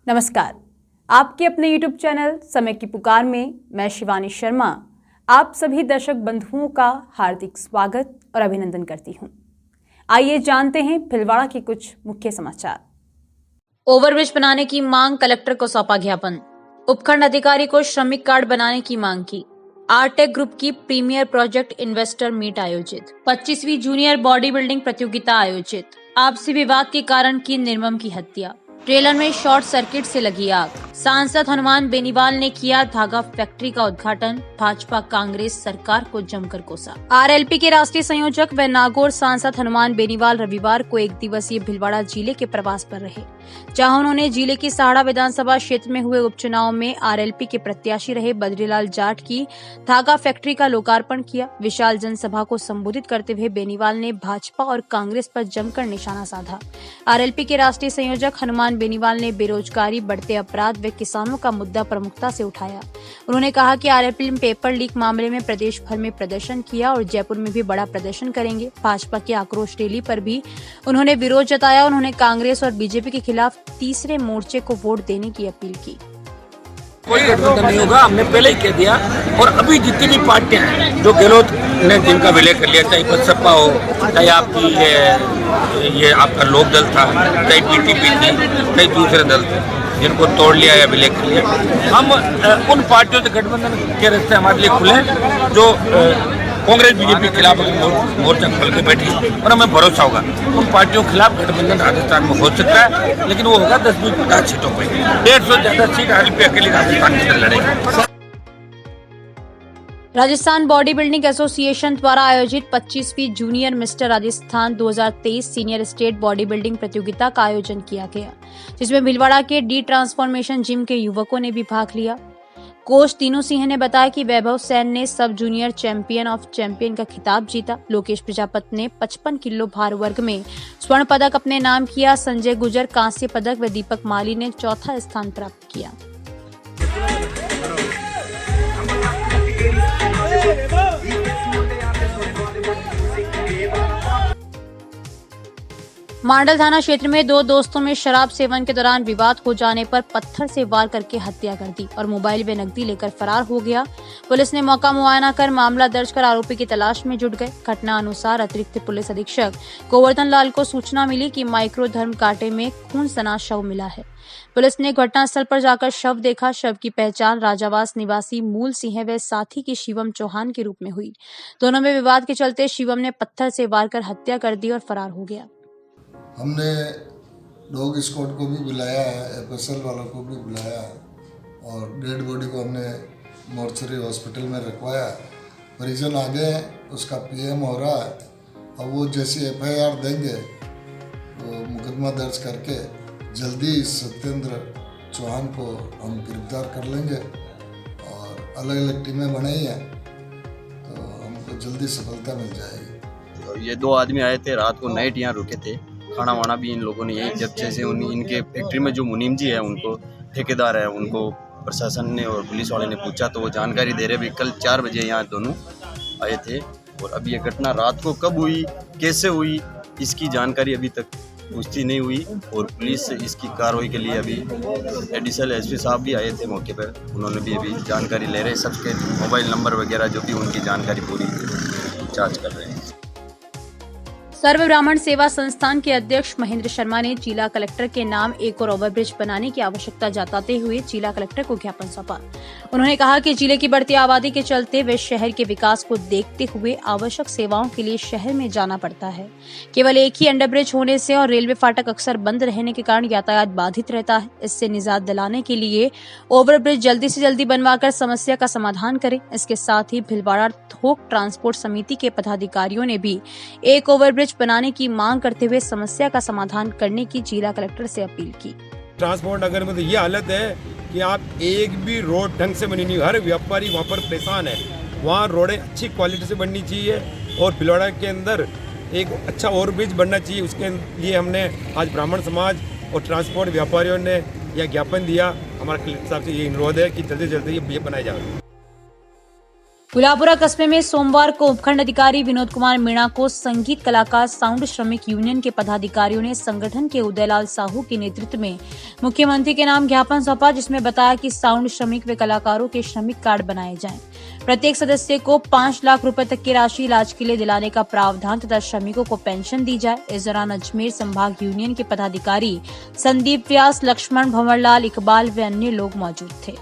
नमस्कार, आपके अपने YouTube चैनल समय की पुकार में मैं शिवानी शर्मा आप सभी दर्शक बंधुओं का हार्दिक स्वागत और अभिनंदन करती हूं। आइए जानते हैं भीलवाड़ा के कुछ मुख्य समाचार। ओवरब्रिज बनाने की मांग, कलेक्टर को सौंपा ज्ञापन। उपखंड अधिकारी को श्रमिक कार्ड बनाने की मांग की। आरटेक ग्रुप की प्रीमियर प्रोजेक्ट इन्वेस्टर मीट आयोजित। 25वीं जूनियर बॉडी बिल्डिंग प्रतियोगिता आयोजित। आपसी विवाद के कारण की निर्मम की हत्या। ट्रेलर में शॉर्ट सर्किट से लगी आग। सांसद हनुमान बेनीवाल ने किया धागा फैक्ट्री का उद्घाटन। भाजपा कांग्रेस सरकार को जमकर कोसा। आरएलपी के राष्ट्रीय संयोजक व नागौर सांसद हनुमान बेनीवाल रविवार को एक दिवसीय भीलवाड़ा जिले के प्रवास पर रहे, जहां उन्होंने जिले की साड़ा विधानसभा क्षेत्र में हुए उपचुनाव में आरएलपी के प्रत्याशी रहे बद्रीलाल जाट की धागा फैक्ट्री का लोकार्पण किया। विशाल जनसभा को संबोधित करते हुए बेनीवाल ने भाजपा और कांग्रेस पर जमकर निशाना साधा। आरएलपी के राष्ट्रीय संयोजक हनुमान बेनीवाल ने बेरोजगारी, बढ़ते अपराध व किसानों का मुद्दा प्रमुखता से उठाया। उन्होंने कहा कि आरएलपी ने पेपर लीक मामले में प्रदेश भर में प्रदर्शन किया और जयपुर में भी बड़ा प्रदर्शन करेंगे। भाजपा की आक्रोश रैली पर भी उन्होंने विरोध जताया। उन्होंने कांग्रेस और बीजेपी के खिलाफ तीसरे मोर्चे को वोट देने की अपील की। कोई गठबंधन नहीं होगा, हमने पहले ही कह दिया। और अभी जितनी भी पार्टियां हैं जो गहलोत ने जिनका विलय कर लिया, चाहे बसपा हो, चाहे आपकी ये आपका लोक दल था, चाहे पीटीपी थी, चाहे दूसरे दल थे जिनको तोड़ लिया या विलय कर लिया, हम उन पार्टियों से गठबंधन के रास्ते हमारे लिए खुले जो कांग्रेस बीजेपी के खिलाफ मोर्चा खोल के बैठी और हमें भरोसा होगा उन पार्टियों के खिलाफ गठबंधन राजस्थान में हो सकता है, लेकिन वो होगा 10-20-50 सीटों पर। 150 ज्यादा सीट आरएलपी अकेली राजस्थान से लड़ेगी। राजस्थान बॉडी बिल्डिंग एसोसिएशन द्वारा आयोजित 25वीं junior mister Rajasthan 2023 senior state body building प्रतियोगिता का आयोजन किया गया, जिसमें भीलवाड़ा के डी ट्रांसफॉर्मेशन जिम के युवकों ने भी भाग लिया। कोच तीनू सिंह ने बताया कि वैभव सैन ने सब जूनियर चैंपियन ऑफ चैंपियन का खिताब जीता। लोकेश प्रजापति ने 55 किलो भार वर्ग में स्वर्ण पदक अपने नाम किया। संजय गुजर कांस्य पदक व दीपक माली ने चौथा स्थान प्राप्त किया। मांडल थाना क्षेत्र में दो दोस्तों में शराब सेवन के दौरान विवाद हो जाने पर पत्थर से वार करके हत्या कर दी और मोबाइल व नकदी लेकर फरार हो गया। पुलिस ने मौका मुआयना कर मामला दर्ज कर आरोपी की तलाश में जुट गए। घटना अनुसार अतिरिक्त पुलिस अधीक्षक गोवर्धन लाल को सूचना मिली कि माइक्रो धर्म कांटे में खून सना शव मिला है। पुलिस ने घटनास्थल पर जाकर शव देखा। शव की पहचान राजावास निवासी मूल सिंह व साथी की शिवम चौहान के रूप में हुई। दोनों में विवाद के चलते शिवम ने पत्थर से वार कर हत्या कर दी और फरार हो गया। हमने डॉग स्क्वाड को भी बुलाया है, एफएसएल वालों को भी बुलाया है और डेड बॉडी को हमने मोर्चरी हॉस्पिटल में रखवाया। परिजन आ गए, उसका पीएम हो रहा है। अब वो जैसी एफआईआर देंगे तो मुकदमा दर्ज करके जल्दी सत्येंद्र चौहान को हम गिरफ्तार कर लेंगे और अलग अलग टीमें बनाई हैं तो हमको जल्दी सफलता मिल जाएगी। ये दो आदमी आए थे, रात को नाइट यहाँ रुके थे। खाना वाना भी इन लोगों ने यही जब से इनके फैक्ट्री में जो मुनीम जी है, उनको ठेकेदार है, उनको प्रशासन ने और पुलिस वाले ने पूछा तो वो जानकारी दे रहे भी कल 4 बजे यहाँ दोनों आए थे। और अभी ये घटना रात को कब हुई, कैसे हुई, इसकी जानकारी अभी तक पुष्टि नहीं हुई। और पुलिस इसकी कार्रवाई के लिए अभी एडिशनल एसपी साहब भी आए थे मौके पर, उन्होंने भी अभी जानकारी ले रहे, सबके मोबाइल नंबर वगैरह जो भी उनकी जानकारी पूरी जाँच कर रहे हैं। सर्व ब्राह्मण सेवा संस्थान के अध्यक्ष महेंद्र शर्मा ने जिला कलेक्टर के नाम एक और ओवरब्रिज बनाने की आवश्यकता जताते हुए जिला कलेक्टर को ज्ञापन सौंपा। उन्होंने कहा कि जिले की बढ़ती आबादी के चलते वे शहर के विकास को देखते हुए आवश्यक सेवाओं के लिए शहर में जाना पड़ता है। केवल एक ही अंडरब्रिज होने से और रेलवे फाटक अक्सर बंद रहने के कारण यातायात बाधित रहता है। इससे निजात दिलाने के लिए ओवरब्रिज जल्दी से जल्दी बनवाकर समस्या का समाधान करें। इसके साथ ही भीलवाड़ा थोक ट्रांसपोर्ट समिति के पदाधिकारियों ने भी एक ओवरब्रिज बनाने की मांग करते हुए समस्या का समाधान करने की जिला कलेक्टर से अपील की। ट्रांसपोर्ट नगर में तो ये हालत है कि आप एक भी रोड ढंग से बनी नहीं, हर व्यापारी वहाँ पर परेशान है। वहाँ रोडें अच्छी क्वालिटी से बननी चाहिए और भीलवाड़ा के अंदर एक अच्छा ओवरब्रिज बनना चाहिए। उसके लिए हमने आज ब्राह्मण समाज और ट्रांसपोर्ट व्यापारियों ने यह ज्ञापन दिया। हमारा कलेक्टर साहब से ये अनुरोध है कि जल्दी जल्दी ये बनाया जाए। गुलापुरा कस्बे में सोमवार को उपखंड अधिकारी विनोद कुमार मीणा को संगीत कलाकार साउंड श्रमिक यूनियन के पदाधिकारियों ने संगठन के उदयलाल साहू के नेतृत्व में मुख्यमंत्री के नाम ज्ञापन सौंपा, जिसमें बताया कि साउंड श्रमिक व कलाकारों के श्रमिक कार्ड बनाए जाएं। प्रत्येक सदस्य को 5 लाख रुपए तक की राशि इलाज के लिए दिलाने का प्रावधान तथा श्रमिकों को पेंशन दी जाए। इस दौरान अजमेर संभाग यूनियन के पदाधिकारी संदीप व्यास, लक्ष्मण, भंवरलाल, इकबाल व अन्य लोग मौजूद थे।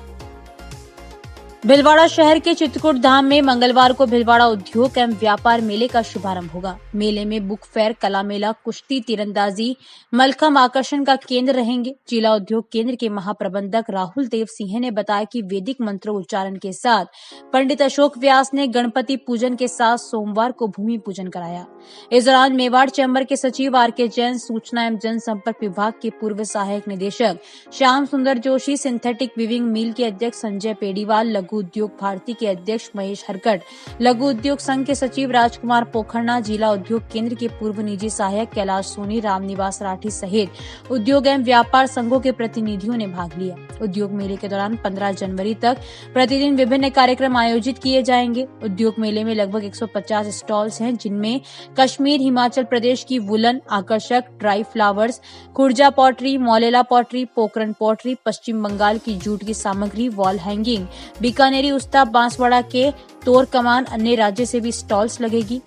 भिलवाड़ा शहर के चित्रकूट धाम में मंगलवार को भिलवाड़ा उद्योग एवं व्यापार मेले का शुभारंभ होगा। मेले में बुक फेयर, कला मेला, कुश्ती, तीरंदाजी, मलखम आकर्षण का केंद्र रहेंगे। जिला उद्योग केंद्र के महाप्रबंधक राहुल देव सिंह ने बताया कि वैदिक मंत्रोच्चारण के साथ पंडित अशोक व्यास ने गणपति पूजन के साथ सोमवार को भूमि पूजन कराया। इस दौरान मेवाड़ चैम्बर के सचिव आर.के. जैन, सूचना एवं जनसंपर्क विभाग के पूर्व सहायक निदेशक श्याम सुंदर जोशी, सिंथेटिक वीविंग मिल के अध्यक्ष संजय पेड़ीवाल, लघु उद्योग भारती के अध्यक्ष महेश हरकट, लघु उद्योग संघ के सचिव राजकुमार पोखरना, जिला उद्योग केंद्र के पूर्व निजी सहायक कैलाश सोनी, रामनिवास राठी सहित उद्योग एवं व्यापार संघों के प्रतिनिधियों ने भाग लिया। उद्योग मेले के दौरान 15 जनवरी तक प्रतिदिन विभिन्न कार्यक्रम आयोजित किए जाएंगे। उद्योग मेले में लगभग 150 स्टॉल्स हैं, जिनमें कश्मीर, हिमाचल प्रदेश की वुलन, आकर्षक dry flowers, Khurja pottery, Molela pottery, Pokhran pottery, Paschim Bangal की जूट की सामग्री, वॉल हैंगिंग, बीकानेरी उस्ता, बांसवाड़ा के तोर कमान, अन्य राज्य से भी स्टॉल्स लगेगी।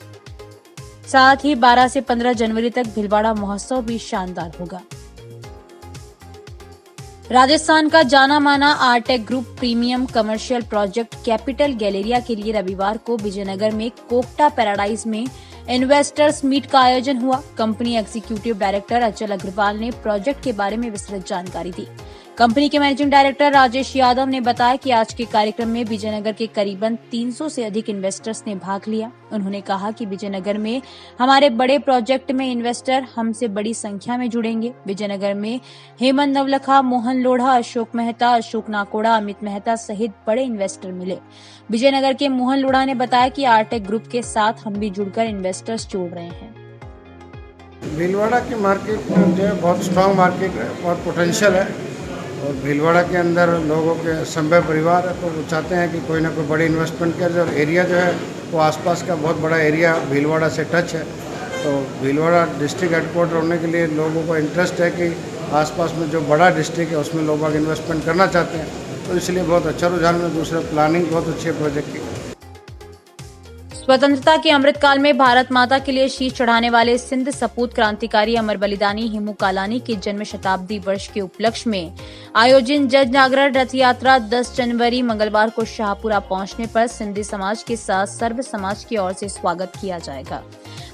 साथ ही 12 से 15 जनवरी तक भिलवाड़ा महोत्सव भी शानदार होगा। राजस्थान का जाना माना Artech group premium commercial project capital Galleria के लिए रविवार को विजयनगर में कोकटा पैराडाइज में इन्वेस्टर्स मीट का आयोजन हुआ। कंपनी एग्जीक्यूटिव डायरेक्टर अचल अग्रवाल ने प्रोजेक्ट के बारे में विस्तृत जानकारी दी। कंपनी के मैनेजिंग डायरेक्टर राजेश यादव ने बताया कि आज के कार्यक्रम में विजयनगर के करीबन 300 से अधिक इन्वेस्टर्स ने भाग लिया। उन्होंने कहा कि विजयनगर में हमारे बड़े प्रोजेक्ट में इन्वेस्टर हमसे बड़ी संख्या में जुड़ेंगे। विजयनगर में हेमंत नवलखा, मोहन लोढ़ा, अशोक मेहता, अशोक नाकोड़ा, अमित मेहता सहित बड़े इन्वेस्टर मिले। विजयनगर के मोहन लोढ़ा ने बताया कि आर्टेक ग्रुप के साथ हम भी जुड़कर इन्वेस्टर्स जोड़ रहे हैं। भीलवाड़ा की मार्केट जो है बहुत स्ट्रांग मार्केट है, बहुत पोटेंशियल है और भीलवाड़ा के अंदर लोगों के सभ्य परिवार है, तो वो चाहते हैं कि कोई ना कोई बड़ी इन्वेस्टमेंट करे। और एरिया जो है वो आसपास का बहुत बड़ा एरिया भीलवाड़ा से टच है, तो भीलवाड़ा डिस्ट्रिक्ट हेडक्वार्टर होने के लिए लोगों को इंटरेस्ट है कि आसपास में जो बड़ा डिस्ट्रिक्ट है उसमें लोग आगे इन्वेस्टमेंट करना चाहते हैं, तो इसलिए बहुत अच्छा रुझान है। दूसरा प्लानिंग बहुत अच्छी है प्रोजेक्ट की। स्वतंत्रता के अमृतकाल में भारत माता के लिए शीश चढ़ाने वाले सिंध सपूत क्रांतिकारी अमर बलिदानी हेमू कालानी के जन्म शताब्दी वर्ष के उपलक्ष्य में आयोजित जन जागरण रथ यात्रा 10 जनवरी मंगलवार को शाहपुरा पहुंचने पर सिंधी समाज के साथ सर्व समाज की ओर से स्वागत किया जाएगा।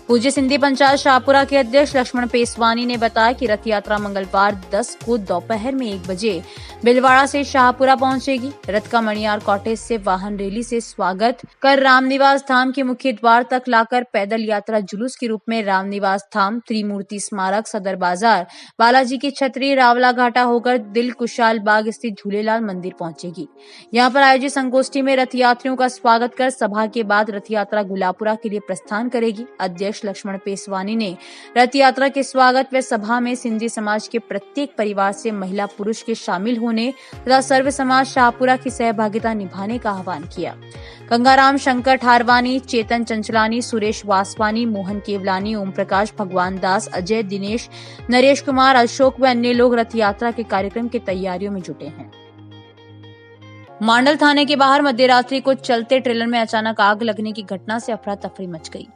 पूज्य सिंधी पंचायत शाहपुरा के अध्यक्ष लक्ष्मण पेसवानी ने बताया कि रथ यात्रा मंगलवार 10 को दोपहर में 1 बजे भिलवाड़ा से शाहपुरा पहुंचेगी। रथ का मणियार कॉटेज से वाहन रैली से स्वागत कर रामनिवास धाम के मुख्य द्वार तक लाकर पैदल यात्रा जुलूस के रूप में रामनिवास धाम, त्रिमूर्ति स्मारक, सदर बाजार, बालाजी की छतरी, रावला घाटा होकर दिल कुशाल बाग स्थित झूलेलाल मंदिर पहुंचेगी। यहां पर आयोजित संगोष्ठी में रथ यात्रियों का स्वागत कर सभा के बाद रथ यात्रा गुलापुरा के लिए प्रस्थान करेगी। अध्यक्ष लक्ष्मण पेसवानी ने रथ यात्रा के स्वागत व सभा में सिंधी समाज के प्रत्येक परिवार से महिला पुरुष के शामिल होने तथा सर्व समाज शाहपुरा की सहभागिता निभाने का आह्वान किया। गंगाराम शंकर ठारवानी, चेतन चंचलानी, सुरेश वासवानी, मोहन केवलानी, ओम प्रकाश, भगवान दास, अजय, दिनेश, नरेश कुमार, अशोक व अन्य लोग रथ यात्रा के कार्यक्रम की तैयारियों में जुटे हैं। मांडल थाने के बाहर मध्यरात्रि को चलते ट्रेलर में अचानक आग लगने की घटना से अफरा तफरी मच गई।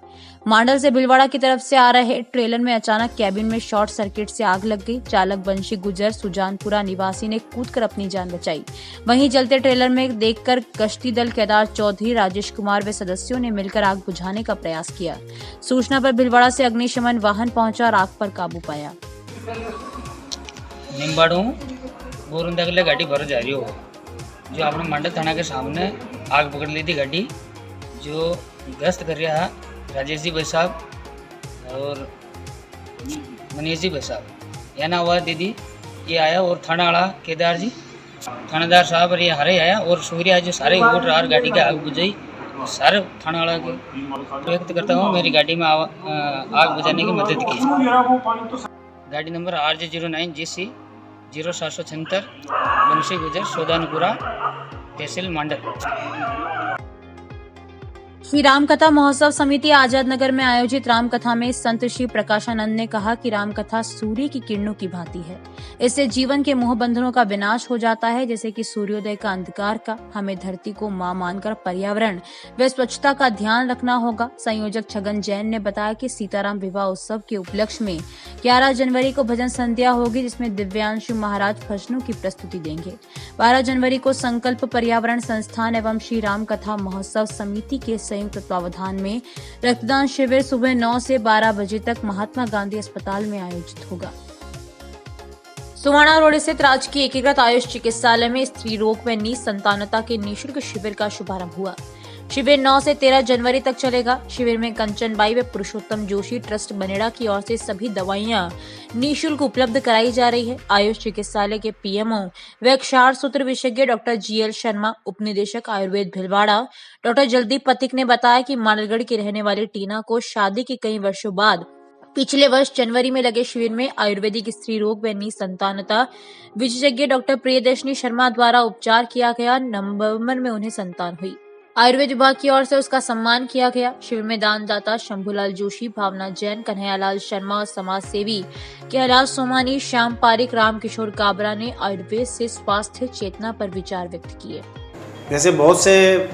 मांडल से भिलवाड़ा की तरफ से आ रहे ट्रेलर में अचानक कैबिन में शॉर्ट सर्किट से आग लग गई। चालक बंशी गुजर सुजानपुरा निवासी ने कूदकर अपनी जान बचाई। वहीं जलते ट्रेलर में देखकर गश्ती दल केदार चौधरी, राजेश कुमार व सदस्यों ने मिलकर आग बुझाने का प्रयास किया। सूचना पर भिलवाड़ा से अग्निशमन वाहन पहुंचा और आग पर काबू पाया। निम्बाड़ू बोरुंदा के लिए गाड़ी भर जा रही हो, जो अपने मंडल थाना के सामने आग पकड़ ली थी गाड़ी, जो गश्त कर रहा है राजेश जी भाई साहब और मनीष जी भाई साहब। यह ना हुआ दीदी ये आया और थाना वाला केदार जी, थानेदार साहब और ये हरे आया और सूर्या जो सारे उठ रहा गाड़ी की आग बुझाई। सारे थाना वाला के व्यक्त करता हूँ मेरी गाड़ी में आग बुझाने की मदद की। गाड़ी नंबर RJ09GC 0776 बंशी गुजर सोदानपुरा तहसील मांडल। श्री राम कथा महोत्सव समिति आजाद नगर में आयोजित राम कथा में संत श्री प्रकाशानंद ने कहा कि राम कथा सूर्य की किरणों की भांति है। इससे जीवन के मोह बंधनों का विनाश हो जाता है, जैसे कि सूर्योदय का अंधकार का। हमें धरती को मां मानकर पर्यावरण व स्वच्छता का ध्यान रखना होगा। संयोजक छगन जैन ने बताया कि सीताराम विवाह उत्सव के उपलक्ष्य में 11 जनवरी को भजन संध्या होगी, जिसमें दिव्यांशु महाराज भजनों की प्रस्तुति देंगे। 12 जनवरी को संकल्प पर्यावरण संस्थान एवं श्री राम कथा महोत्सव समिति के संयुक्त तत्वावधान में रक्तदान शिविर सुबह 9 से 12 बजे तक महात्मा गांधी अस्पताल में आयोजित होगा। सुवाणा रोड स्थित राजकीय एकीकृत आयुष चिकित्सालय में स्त्री रोग व निसंतानता के निःशुल्क शिविर का शुभारंभ हुआ। शिविर 9 से 13 जनवरी तक चलेगा। शिविर में कंचनबाई व पुरुषोत्तम जोशी ट्रस्ट बनेड़ा की ओर से सभी दवाइयां निःशुल्क उपलब्ध कराई जा रही है। आयुष चिकित्सालय के पीएमओ व क्षार सूत्र विशेषज्ञ डॉक्टर जीएल शर्मा, उपनिदेशक आयुर्वेद भिलवाड़ा डॉक्टर जल्दीप पथिक ने बताया कि मालगढ़ की रहने वाली टीना को शादी के कई वर्षों बाद पिछले वर्ष जनवरी में लगे शिविर में आयुर्वेदिक स्त्री रोग व निसंतानता विशेषज्ञ डॉक्टर प्रियदर्शनी शर्मा द्वारा उपचार किया गया। नवंबर में उन्हें संतान हुई। आयुर्वेद विभाग की ओर से उसका सम्मान किया गया। शिविर में दानदाता शंभूलाल जोशी, भावना जैन, कन्हैयालाल शर्मा और समाज सेवी कैलाश सोमानी, श्याम पारिक, रामकिशोर काबरा ने आयुर्वेद से स्वास्थ्य चेतना पर विचार व्यक्त किए। जैसे बहुत से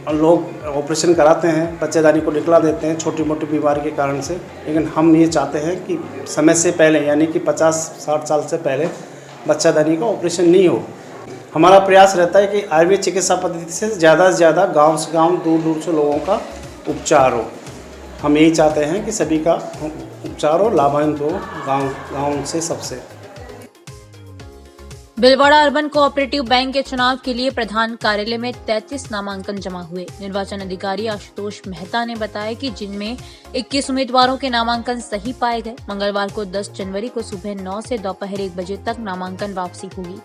लोग ऑपरेशन कराते हैं, बच्चेदानी को निकला देते हैं छोटी मोटी बीमारी के कारण से, लेकिन हम ये चाहते हैं कि समय से पहले यानी कि 50-60 साल से पहले बच्चेदानी का ऑपरेशन नहीं हो। हमारा प्रयास रहता है कि आयुर्वेद चिकित्सा पद्धति से ज़्यादा गांव से गांव, दूर दूर से लोगों का उपचार हो। हम यही चाहते हैं कि सभी का उपचार हो, लाभान्वित हो गांव से सबसे। भिलवाड़ा अर्बन कोऑपरेटिव बैंक के चुनाव के लिए प्रधान कार्यालय में 33 नामांकन जमा हुए। निर्वाचन अधिकारी आशुतोष मेहता ने बताया कि जिनमें 21 उम्मीदवारों के नामांकन सही पाए गए। मंगलवार को 10 जनवरी को सुबह 9 से दोपहर 1 बजे तक नामांकन वापसी होगी।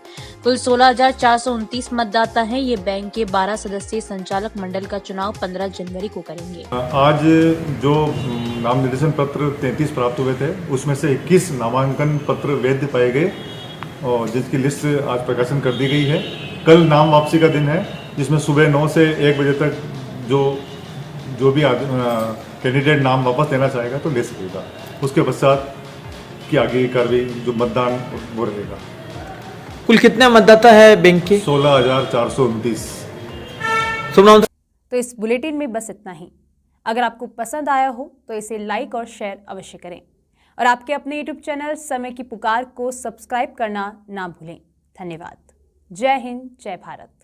कुल 16,429 मतदाता हैं। ये बैंक के 12 सदस्यीय संचालक मंडल का चुनाव 15 जनवरी को करेंगे। आज जो नाम निर्देशन पत्र 33 प्राप्त हुए थे, उसमें से 21 नामांकन पत्र वैध पाए गए और जिसकी लिस्ट आज प्रकाशन कर दी गई है। कल नाम वापसी का दिन है, जिसमें सुबह 9 से 1 बजे तक जो भी कैंडिडेट नाम वापस लेना चाहेगा तो ले सकेगा। उसके पश्चात की आगे कार्रवाई जो मतदान वो रहेगा। कुल कितने मतदाता है बैंक के? 16,429। तो इस बुलेटिन में बस इतना ही। अगर आपको पसंद आया हो तो इसे लाइक और शेयर अवश्य करें और आपके अपने YouTube चैनल समय की पुकार को सब्सक्राइब करना ना भूलें। धन्यवाद। जय हिंद, जय भारत।